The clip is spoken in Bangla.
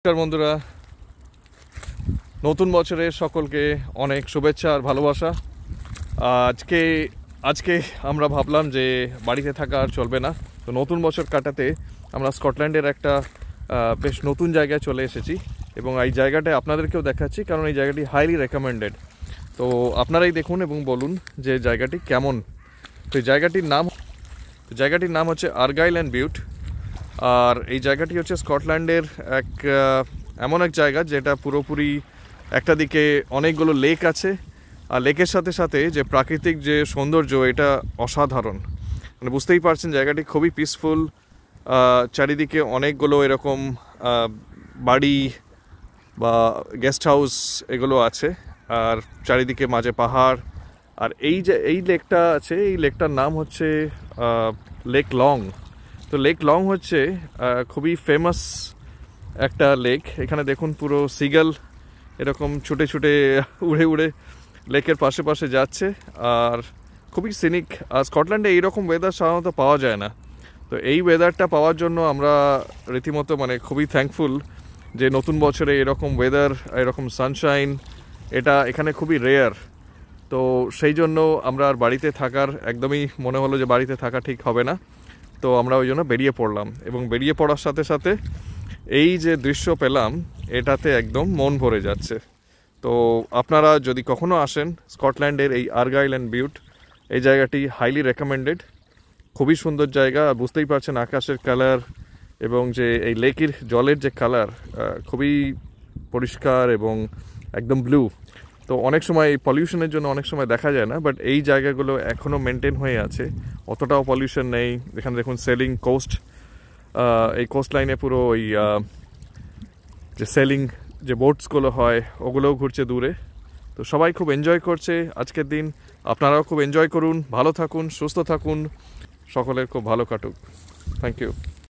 নমস্কার বন্ধুরা, নতুন বছরে সকলকে অনেক শুভেচ্ছা আর ভালোবাসা। আজকে আজকে আমরা ভাবলাম যে বাড়িতে থাকা আর চলবে না, তো নতুন বছর কাটাতে আমরা স্কটল্যান্ডের একটা বেশ নতুন জায়গায় চলে এসেছি এবং এই জায়গাটা আপনাদেরকেও দেখাচ্ছি, কারণ এই জায়গাটি হাইলি রেকমেন্ডেড। তো আপনারাই দেখুন এবং বলুন যে জায়গাটি কেমন। তো এই জায়গাটির নাম হচ্ছে আর্গাইল অ্যান্ড বিউট। আর এই জায়গাটি হচ্ছে স্কটল্যান্ডের এমন এক জায়গা যেটা পুরোপুরি একটা দিকে অনেকগুলো লেক আছে, আর লেকের সাথে সাথে যে প্রাকৃতিক যে সৌন্দর্য এটা অসাধারণ। মানে বুঝতেই পারছেন জায়গাটি খুবই পিসফুল। চারিদিকে অনেকগুলো এরকম বাড়ি বা গেস্ট হাউস এগুলো আছে, আর চারিদিকে মাঝে পাহাড়। আর এই লেকটা আছে, এই লেকটার নাম হচ্ছে লেক লং। তো লেক লং হচ্ছে খুবই ফেমাস একটা লেক। এখানে দেখুন পুরো সিগাল এরকম ছুটে ছুটে উড়ে উড়ে লেকের পাশে পাশে যাচ্ছে, আর খুবই সিনিক। আর স্কটল্যান্ডে এইরকম ওয়েদার সাধারণত পাওয়া যায় না। তো এই ওয়েদারটা পাওয়ার জন্য আমরা রীতিমতো মানে খুবই থ্যাঙ্কফুল যে নতুন বছরে এরকম ওয়েদার, এরকম সানশাইন এটা এখানে খুবই রেয়ার। তো সেই জন্য আমরা আর বাড়িতে থাকার একদমই মনে হলো যে বাড়িতে থাকা ঠিক হবে না। তো আমরা ওই জন্য বেরিয়ে পড়লাম, এবং বেরিয়ে পড়ার সাথে সাথে এই যে দৃশ্য পেলাম এটাতে একদম মন ভরে যাচ্ছে। তো আপনারা যদি কখনো আসেন স্কটল্যান্ডের এই আর্গাইল অ্যান্ড বিউট, এই জায়গাটি হাইলি রেকমেন্ডেড। খুবই সুন্দর জায়গা। বুঝতেই পারছেন আকাশের কালার এবং যে এই লেকের জলের যে কালার খুবই পরিষ্কার এবং একদম ব্লু। তো অনেক সময় এই পলিউশনের জন্য অনেক সময় দেখা যায় না, বাট এই জায়গাগুলো এখনও মেনটেন হয়ে আছে, অতটাও পলিউশন নেই। এখানে দেখুন সেলিং কোস্ট, এই কোস্ট লাইনে পুরো ওই যে সেলিং যে বোটসগুলো হয় ওগুলোও ঘুরছে দূরে। তো সবাই খুব এনজয় করছে আজকের দিন। আপনারাও খুব এনজয় করুন, ভালো থাকুন, সুস্থ থাকুন, সকলের খুব ভালো কাটুক। Thank you.